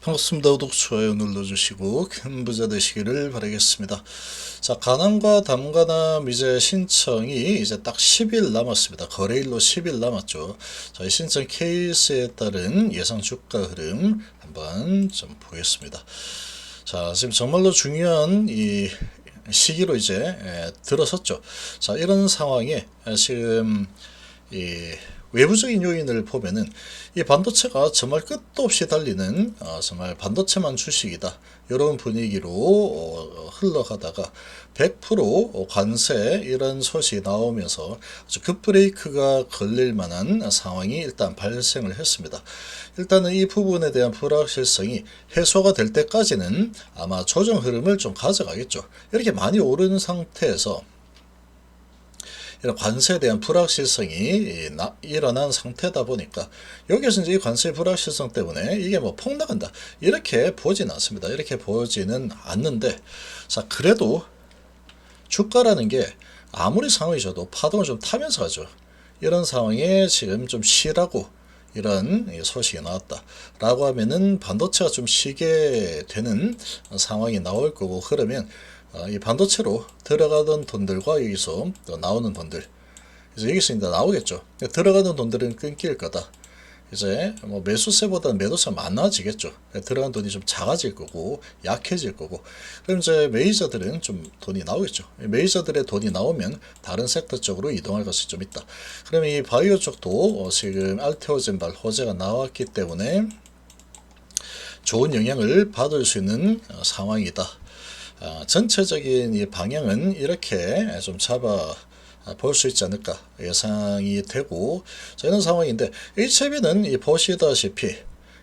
반갑습니다. 구독, 좋아요 눌러주시고 큰 부자 되시기를 바라겠습니다. 자, 가남과 담가남 이제 신청이 이제 딱 10일 남았습니다. 거래일로 10일 남았죠. 자, 이 신청 케이스에 따른 예상 주가 흐름 한번 좀 보겠습니다. 자, 지금 정말로 중요한 이 시기로 이제 들어섰죠. 자, 이런 상황에 지금 이 외부적인 요인을 보면은 이 반도체가 정말 끝도 없이 달리는 정말 반도체만 주식이다 이런 분위기로 흘러가다가 100% 관세 이런 소식이 나오면서 아주 급브레이크가 걸릴 만한 상황이 일단 발생을 했습니다. 일단은 이 부분에 대한 불확실성이 해소가 될 때까지는 아마 조정 흐름을 좀 가져가겠죠. 이렇게 많이 오른 상태에서 이런 관세에 대한 불확실성이 일어난 상태다 보니까 여기서 이제 이 관세의 불확실성 때문에 이게 뭐 폭락한다 이렇게 보지는 않습니다. 이렇게 보지는 않는데, 자, 그래도 주가라는 게 아무리 상황이 좋아도 파동을 좀 타면서 가죠. 이런 상황에 지금 좀 쉬라고 이런 소식이 나왔다라고 하면은 반도체가 좀 쉬게 되는 상황이 나올 거고, 그러면 이 반도체로 들어가던 돈들과 여기서 또 나오는 돈들, 그래서 여기서 이제 나오겠죠. 들어가는 돈들은 끊길 거다. 이제 뭐 매수세보다는 매도세가 많아지겠죠. 들어간 돈이 좀 작아질 거고 약해질 거고, 그럼 이제 메이저들은 좀 돈이 나오겠죠. 메이저들의 돈이 나오면 다른 섹터 쪽으로 이동할 것이 좀 있다. 그러면 이 바이오 쪽도 지금 알테오젠발 호재가 나왔기 때문에 좋은 영향을 받을 수 있는 상황이다. 전체적인 이 방향은 이렇게 좀 잡아 볼 수 있지 않을까 예상이 되고, 자, 이런 상황인데 HB는 보시다시피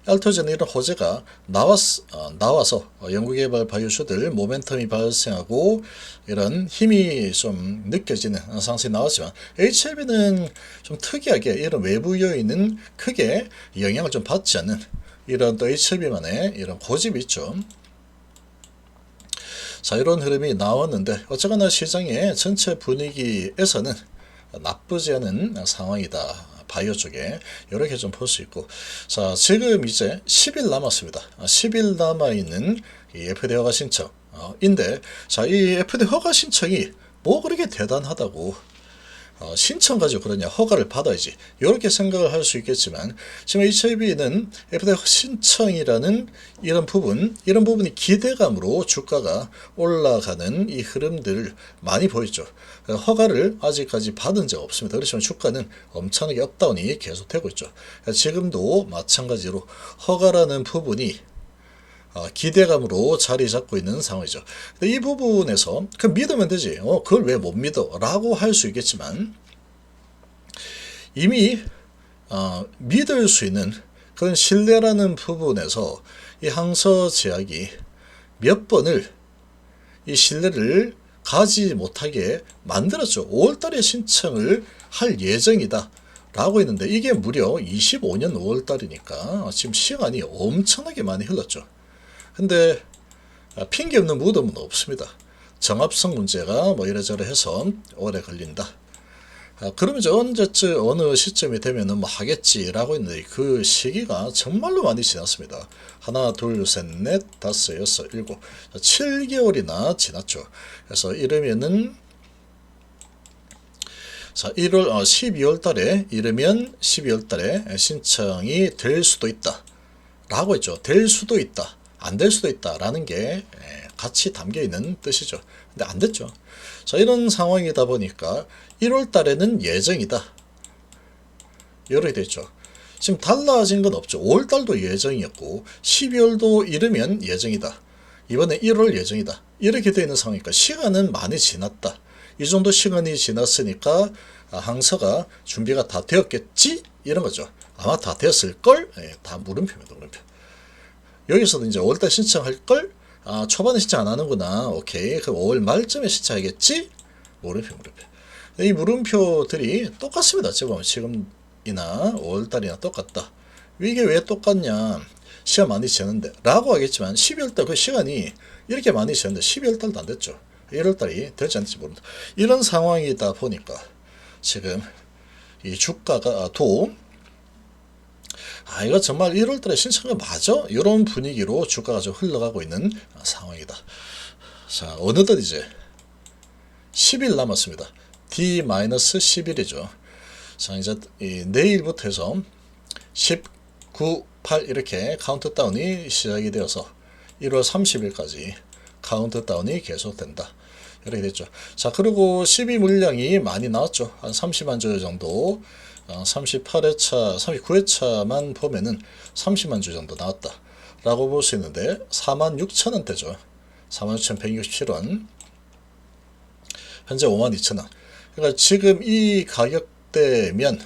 알토젠 이런 호재가 나와서 연구개발 바이오주들 모멘텀이 발생하고 이런 힘이 좀 느껴지는 상승이 나왔지만, HB는 좀 특이하게 이런 외부 요인은 크게 영향을 좀 받지 않는 이런 또 HB만의 이런 고집이 있죠. 자, 이런 흐름이 나왔는데 어쨌거나 시장의 전체 분위기에서는 나쁘지 않은 상황이다. 바이오 쪽에 이렇게 좀 볼 수 있고, 자, 지금 이제 10일 남았습니다. 10일 남아있는 이 FDA 허가 신청인데, 자, 이 FDA 허가 신청이 뭐 그렇게 대단하다고 신청 가지고 그러냐, 허가를 받아야지 이렇게 생각을 할 수 있겠지만, 지금 HIV는 FDA 신청이라는 이런 부분이 기대감으로 주가가 올라가는 이 흐름들을 많이 보였죠. 허가를 아직까지 받은 적 없습니다. 그렇지만 주가는 엄청나게 업다운이 계속되고 있죠. 지금도 마찬가지로 허가라는 부분이 기대감으로 자리 잡고 있는 상황이죠. 이 부분에서 그 믿으면 되지, 그걸 왜 못 믿어? 라고 할 수 있겠지만, 이미 믿을 수 있는 그런 신뢰라는 부분에서 이 항서제약이 몇 번을 이 신뢰를 가지 못하게 만들었죠. 5월달에 신청을 할 예정이다 라고 했는데 이게 무려 25년 5월달이니까 지금 시간이 엄청나게 많이 흘렀죠. 근데 핑계 없는 무덤은 없습니다. 정합성 문제가 뭐 이래저래 해서 오래 걸린다. 그러면 이제 언제쯤 어느 시점이 되면은 뭐 하겠지라고 했는데 그 시기가 정말로 많이 지났습니다. 하나, 둘, 셋, 넷, 다섯, 여섯, 일곱, 7개월이나 지났죠. 그래서 이러면은 자, 12월 달에 이르면 12월 달에 신청이 될 수도 있다 라고 했죠. 될 수도 있다, 안 될 수도 있다 라는 게 같이 담겨 있는 뜻이죠. 근데 안 됐죠. 자, 이런 상황이다 보니까 1월 달에는 예정이다 이렇게 됐죠. 지금 달라진 건 없죠. 5월 달도 예정이었고 12월도 이르면 예정이다, 이번에 1월 예정이다 이렇게 되어 있는 상황이니까 시간은 많이 지났다. 이 정도 시간이 지났으니까 항서가 준비가 다 되었겠지 이런 거죠. 아마 다 되었을걸. 다 물음표입니다. 물음표. 여기서도 이제 5월달 신청할 걸, 초반에 신청 안 하는구나, 오케이, 그럼 5월 말쯤에 신청하겠지. 물음표. 이 물음표들이 똑같습니다. 지금이나 5월달이나 똑같다. 이게 왜 똑같냐, 시간 많이 지났는데 라고 하겠지만 12월달 그 시간이 이렇게 많이 지났는데 12월달도 안 됐죠. 1월달이 될지 안 될지 모른다. 이런 상황이다 보니까 지금 이 주가가 아, 이거 정말 1월달에 신청한 거 맞아? 이런 분위기로 주가가 좀 흘러가고 있는 상황이다. 자, 어느덧 이제 10일 남았습니다. D-10일이죠. 자, 이제 내일부터 해서 19, 8 이렇게 카운트다운이 시작이 되어서 1월 30일까지 카운트다운이 계속된다. 이렇게 됐죠. 자, 그리고 12 물량이 많이 나왔죠. 한 30만 주 정도. 38회차, 39회차만 보면은 30만 주 정도 나왔다. 라고 볼 수 있는데 46,000원대죠. 46,167원. 현재 52,000원. 그러니까 지금 이 가격대면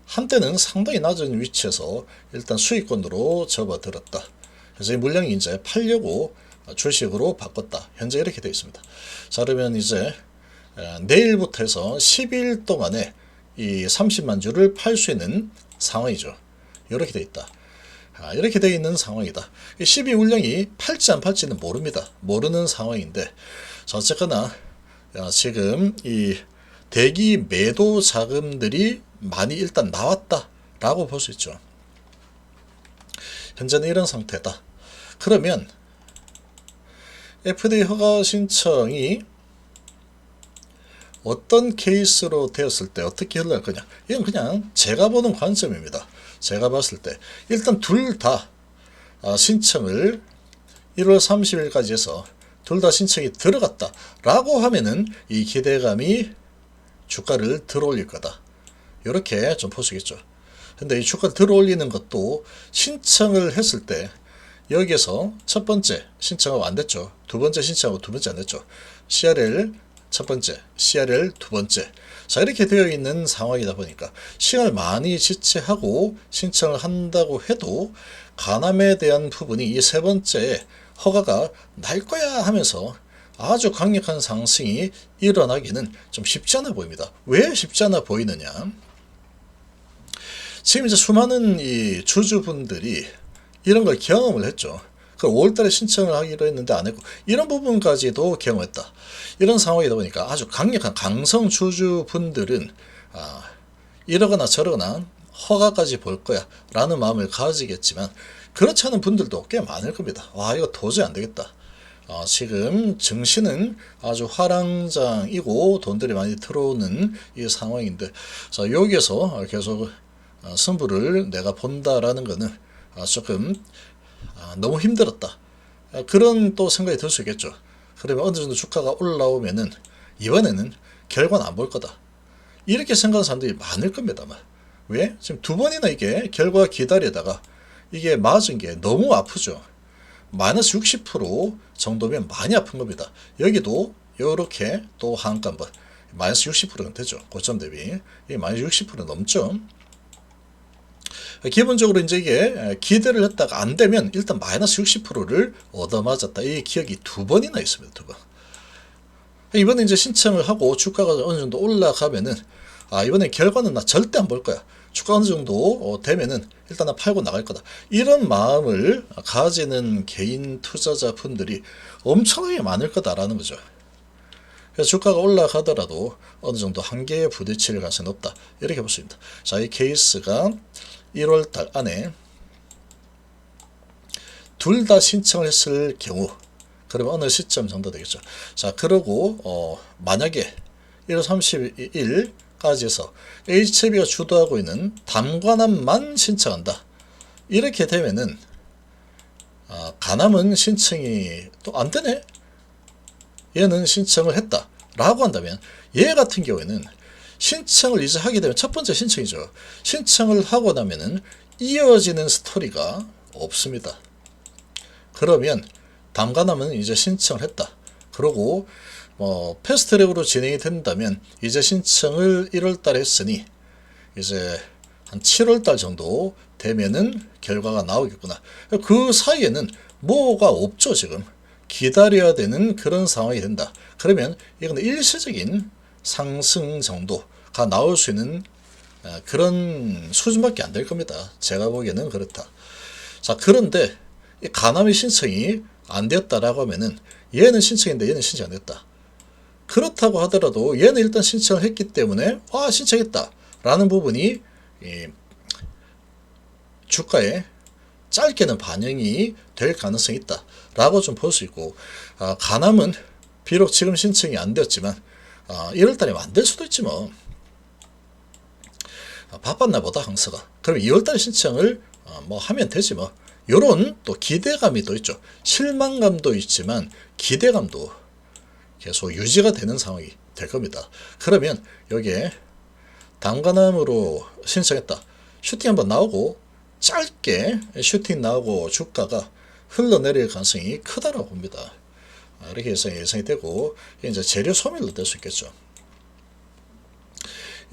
한때는 상당히 낮은 위치에서 일단 수익권으로 접어들었다. 그래서 이 물량이 이제 팔려고 주식으로 바꿨다. 현재 이렇게 되어 있습니다. 자, 그러면 이제 내일부터 해서 10일 동안에 이 30만 주를 팔 수 있는 상황이죠. 이렇게 되어 있다. 이렇게 되어 있는 상황이다. 12 물량이 팔지 안 팔지는 모릅니다. 모르는 상황인데, 자, 어쨌거나 지금 이 대기 매도 자금들이 많이 일단 나왔다 라고 볼 수 있죠. 현재는 이런 상태다. 그러면 FDA 허가 신청이 어떤 케이스로 되었을 때 어떻게 흘러갈 거냐, 이건 그냥 제가 보는 관점입니다. 제가 봤을 때 일단 둘 다 신청을 1월 30일까지 해서 둘 다 신청이 들어갔다 라고 하면은 이 기대감이 주가를 들어올릴 거다, 이렇게 좀 보시겠죠. 근데 이 주가를 들어올리는 것도 신청을 했을 때 여기에서 첫 번째 신청하고 안 됐죠. 두 번째 신청하고 두 번째 안 됐죠. CRL 첫 번째, CRL 두 번째. 자, 이렇게 되어 있는 상황이다 보니까 시간을 많이 지체하고 신청을 한다고 해도 간암에 대한 부분이 이 세 번째에 허가가 날 거야 하면서 아주 강력한 상승이 일어나기는 좀 쉽지 않아 보입니다. 왜 쉽지 않아 보이느냐? 지금 이제 수많은 이 주주분들이 이런 걸 경험을 했죠. 그 5월달에 신청을 하기로 했는데 안 했고, 이런 부분까지도 경험했다. 이런 상황이다 보니까 아주 강력한 강성 주주분들은 이러거나 저러거나 허가까지 볼 거야 라는 마음을 가지겠지만, 그렇지 않은 분들도 꽤 많을 겁니다. 와, 이거 도저히 안 되겠다. 지금 증시는 아주 화랑장이고 돈들이 많이 들어오는 이 상황인데, 자, 여기에서 계속 승부를 내가 본다라는 거는 조금 너무 힘들었다, 그런 또 생각이 들 수 있겠죠. 그러면 어느 정도 주가가 올라오면은 이번에는 결과는 안 볼 거다, 이렇게 생각하는 사람들이 많을 겁니다만, 왜? 지금 두 번이나 이게 결과 기다리다가 이게 맞은 게 너무 아프죠. 마이너스 60% 정도면 많이 아픈 겁니다. 여기도 이렇게 또 한가 한번 마이너스 60%는 되죠. 고점 대비 이 마이너스 60% 넘죠. 기본적으로 이제 이게 기대를 했다가 안 되면 일단 마이너스 60%를 얻어맞았다. 이 기억이 두 번이나 있습니다. 두 번. 이번에 이제 신청을 하고 주가가 어느 정도 올라가면은 이번에 결과는 나 절대 안 볼 거야. 주가 어느 정도 되면은 일단 나 팔고 나갈 거다. 이런 마음을 가지는 개인 투자자분들이 엄청나게 많을 거다라는 거죠. 그래서 주가가 올라가더라도 어느 정도 한계에 부딪힐 가능성이 높다, 이렇게 볼 수 있습니다. 자, 이 케이스가 1월달 안에 둘 다 신청을 했을 경우, 그러면 어느 시점 정도 되겠죠. 자, 그러고 만약에 1월 30일까지 해서 HB가 주도하고 있는 담관함만 신청한다, 이렇게 되면은 간암은 신청이 또 안 되네, 얘는 신청을 했다 라고 한다면, 얘 같은 경우에는 신청을 이제 하게 되면 첫 번째 신청이죠. 신청을 하고 나면은 이어지는 스토리가 없습니다. 그러면 담관함은 이제 신청을 했다. 그러고 패스트트랙으로 진행이 된다면 이제 신청을 1월달에 했으니 이제 한 7월달 정도 되면은 결과가 나오겠구나. 그 사이에는 뭐가 없죠. 지금 기다려야 되는 그런 상황이 된다. 그러면 이건 일시적인 상승 정도가 나올 수 있는 그런 수준밖에 안 될 겁니다. 제가 보기에는 그렇다. 자, 그런데 이 간암의 신청이 안 되었다라고 하면은 얘는 신청인데 얘는 신청 안 됐다. 그렇다고 하더라도 얘는 일단 신청을 했기 때문에 신청했다 라는 부분이 주가에 짧게는 반영이 될 가능성이 있다 라고 좀 볼 수 있고, 가남은 비록 지금 신청이 안 되었지만 1월달에 만들 수도 있지 뭐. 바빴나 보다 항서가. 그럼 2월달에 신청을 뭐 하면 되지 뭐. 요런 또 기대감이 또 있죠. 실망감도 있지만 기대감도 계속 유지가 되는 상황이 될 겁니다. 그러면 여기에 단가남으로 신청했다. 슈팅 한번 나오고 짧게 슈팅 나오고 주가가 흘러내릴 가능성이 크다라고 봅니다. 이렇게 예상이 되고, 이제 재료 소멸로 될 수 있겠죠.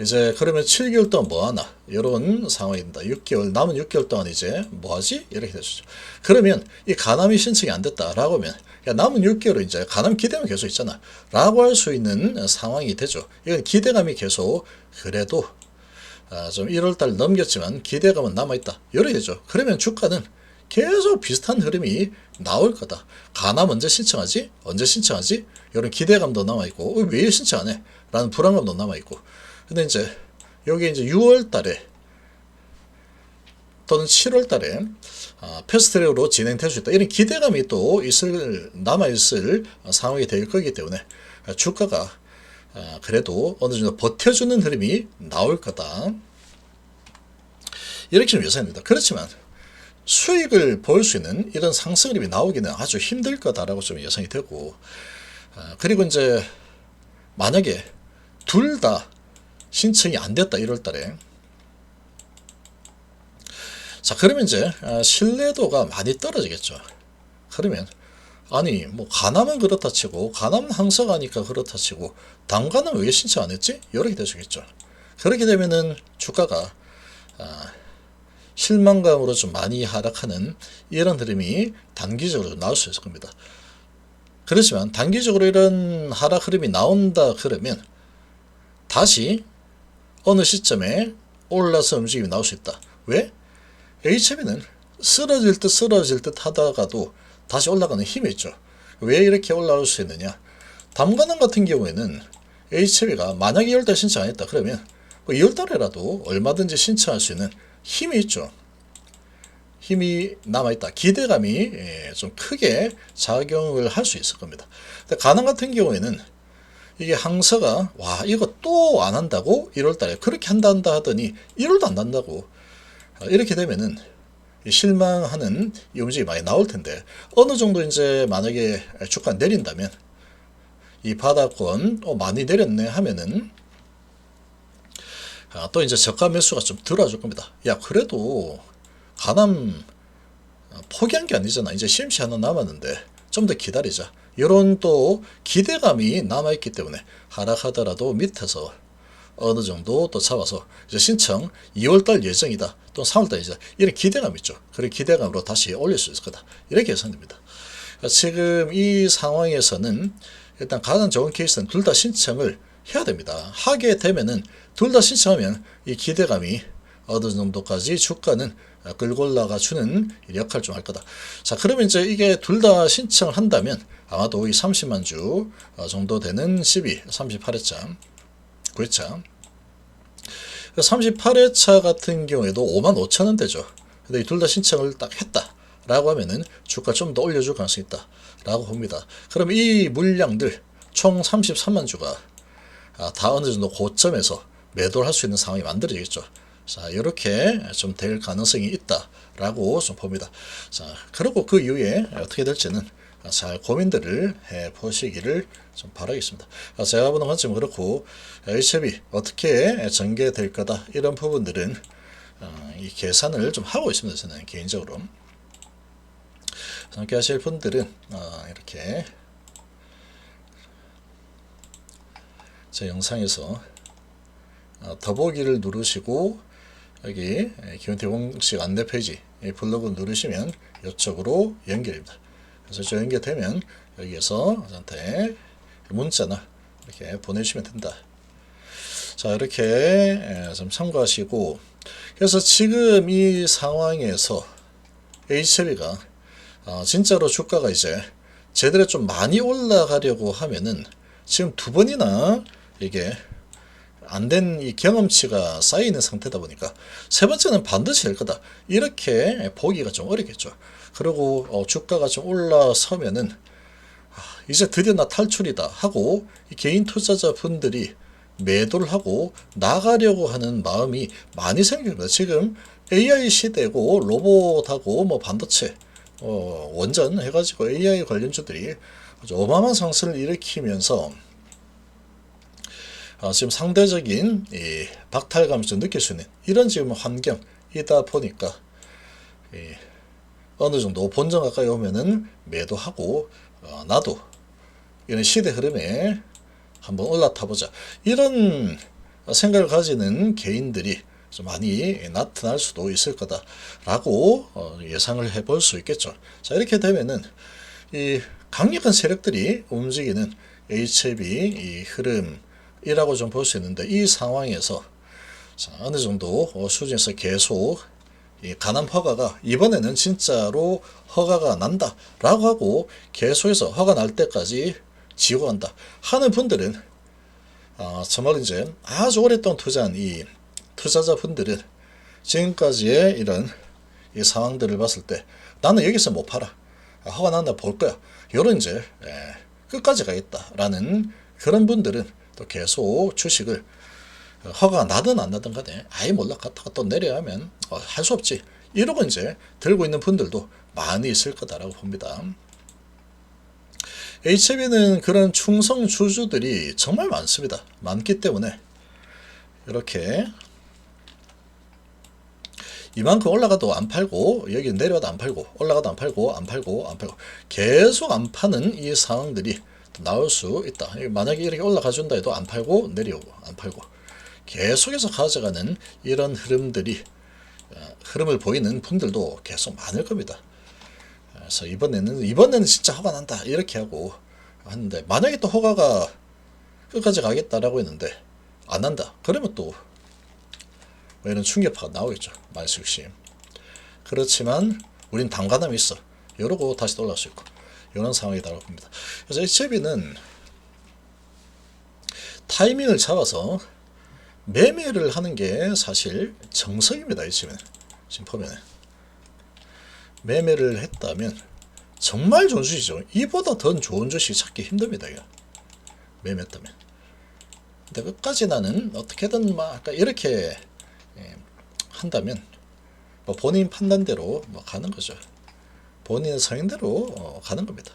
이제 그러면 7개월 동안 뭐하나 이런 상황입니다. 6개월 남은 6개월 동안 이제 뭐하지 이렇게 되죠. 그러면 이 가남이 신청이 안 됐다라고 하면, 야 남은 6개월은 이제 가남 기대감 계속 있잖아 라고 할 수 있는 상황이 되죠. 이건 기대감이 계속 그래도 좀 1월달 넘겼지만 기대감은 남아있다 이렇게 되죠. 그러면 주가는 계속 비슷한 흐름이 나올 거다. 가남 언제 신청하지? 언제 신청하지? 이런 기대감도 남아있고, 왜 신청 안 해? 라는 불안감도 남아있고. 근데 이제 여기 이제 6월 달에 또는 7월 달에 패스트트랙으로 진행될 수 있다. 이런 기대감이 또 남아있을 상황이 될 거기 때문에 주가가 그래도 어느 정도 버텨주는 흐름이 나올 거다. 이렇게 좀 예상됩니다. 그렇지만 수익을 볼 수 있는 이런 상승 흐름이 나오기는 아주 힘들 거다라고 좀 예상이 되고, 그리고 이제 만약에 둘 다 신청이 안 됐다 1월 달에, 자 그러면 이제 신뢰도가 많이 떨어지겠죠. 그러면 아니 뭐 가남은 그렇다 치고, 가남 항서가니까 그렇다 치고 단가는 왜 신청 안 했지? 이렇게 되시겠죠. 그렇게 되면은 주가가 실망감으로 좀 많이 하락하는 이런 흐름이 단기적으로 나올 수 있을 겁니다. 그렇지만 단기적으로 이런 하락 흐름이 나온다 그러면 다시 어느 시점에 올라서 움직임이 나올 수 있다. 왜? HB는 쓰러질 듯 하다가도 다시 올라가는 힘이 있죠. 왜 이렇게 올라올 수 있느냐? 담가남 같은 경우에는 HB가 만약에 2월달 신청 안 했다 그러면 2월달에라도 얼마든지 신청할 수 있는 힘이 있죠. 힘이 남아있다. 기대감이 좀 크게 작용을 할 수 있을 겁니다. 근데 가남 같은 경우에는 이게 항서가 와 이거 또 안 한다고 1월달에 그렇게 한다 하더니 1월도 안 한다고, 이렇게 되면은 실망하는 이 움직임이 많이 나올 텐데, 어느 정도 이제 만약에 주가 내린다면 이 바닥권 많이 내렸네 하면은 또 이제 저가 매수가 좀 들어줄 겁니다. 야 그래도 가남 포기한 게 아니잖아. 이제 시험시 하나 남았는데 좀 더 기다리자. 이런 또 기대감이 남아있기 때문에 하락하더라도 밑에서 어느 정도 또 잡아서 이제 신청 2월달 예정이다. 또 3월달이다. 이런 기대감 있죠. 그런 기대감으로 다시 올릴 수 있을 거다. 이렇게 예상됩니다. 지금 이 상황에서는 일단 가장 좋은 케이스는 둘 다 신청을 해야 됩니다. 하게 되면은 둘 다 신청하면 이 기대감이 어느 정도까지 주가는 끌고 올라가 주는 역할을 좀 할 거다. 자 그러면 이제 이게 둘 다 신청을 한다면 아마도 이 30만 주 정도 되는 38회차 9회차 38회차 같은 경우에도 55,000원대죠. 근데 이 둘 다 신청을 딱 했다 라고 하면은 주가 좀 더 올려줄 가능성이 있다 라고 봅니다. 그럼 이 물량들 총 33만 주가 다 어느 정도 고점에서 매도를 할 수 있는 상황이 만들어지겠죠. 자, 이렇게 좀 될 가능성이 있다라고 좀 봅니다. 자, 그리고 그 이후에 어떻게 될지는 잘 고민들을 해 보시기를 좀 바라겠습니다. 제가 보는 관점은 그렇고, HB 어떻게 전개될 거다 이런 부분들은 이 계산을 좀 하고 있습니다. 저는 개인적으로. 함께 하실 분들은 이렇게 제 영상에서 더보기를 누르시고 여기 기본태 공식 안내 페이지 블로그 누르시면 이쪽으로 연결입니다. 그래서 저 연결되면 여기에서 저한테 문자나 이렇게 보내주시면 된다. 자 이렇게 좀 참고하시고, 그래서 지금 이 상황에서 HB가 진짜로 주가가 이제 제대로 좀 많이 올라가려고 하면은 지금 두 번이나 이게 안 된 이 경험치가 쌓여 있는 상태다 보니까 세 번째는 반드시 될 거다 이렇게 보기가 좀 어렵겠죠. 그리고 주가가 좀 올라서면은 이제 드디어 나 탈출이다 하고 이 개인 투자자 분들이 매도를 하고 나가려고 하는 마음이 많이 생깁니다. 지금 AI 시대고 로봇하고 뭐 반도체 원전 해가지고 AI 관련주들이 아주 어마어마한 상승을 일으키면서 지금 상대적인 이 박탈감을 좀 느낄 수 있는 이런 지금 환경이다 보니까 어느 정도 본전 가까이 오면은 매도하고 나도 이런 시대 흐름에 한번 올라타 보자 이런 생각을 가지는 개인들이 좀 많이 나타날 수도 있을 거다라고 예상을 해볼 수 있겠죠. 자, 이렇게 되면은 이 강력한 세력들이 움직이는 HLB 이 흐름이라고 좀 볼 수 있는데 이 상황에서 자, 어느 정도 수준에서 계속 이 간암 허가가 이번에는 진짜로 허가가 난다라고 하고 계속해서 허가 날 때까지 지고 간다 하는 분들은 정말 이제 아주 오랫동안 투자한 이 투자자 분들은 지금까지의 이런 이 상황들을 봤을 때 나는 여기서 못 팔아 허가 난다 볼 거야 요런 이제 끝까지 가겠다라는 그런 분들은 또 계속 주식을 허가가 나든 안 나든 간에 아예 몰라 갔다가 또 내려가면 할 수 없지 이러고 이제 들고 있는 분들도 많이 있을 거다라고 봅니다. HB는 그런 충성 주주들이 정말 많습니다. 많기 때문에 이렇게 이만큼 올라가도 안 팔고 여기 내려와도 안 팔고 올라가도 안 팔고 안 팔고 안 팔고 계속 안 파는 이 상황들이 나올 수 있다. 만약에 이렇게 올라가 준다 해도 안 팔고 내려오고 안 팔고 계속해서 가져가는 이런 흐름을 보이는 분들도 계속 많을 겁니다. 그래서 이번에는 진짜 허가 난다 이렇게 하고 하는데 만약에 또 허가가 끝까지 가겠다라고 했는데 안 난다 그러면 또 이런 충격파가 나오겠죠. 말수욕심. 그렇지만 우린 단가남이 있어 이러고 다시 또 올라갈 수 있고 이런 상황이라고 봅니다. 그래서 HB는 타이밍을 잡아서 매매를 하는 게 사실 정석입니다. 지금 보면 매매를 했다면 정말 좋은 주식이죠. 이보다 더 좋은 주식 찾기 힘듭니다. 이거. 매매했다면. 근데 끝까지 나는 어떻게든 막 이렇게 한다면 뭐 본인 판단대로 뭐 가는 거죠. 본인 성향대로 가는 겁니다.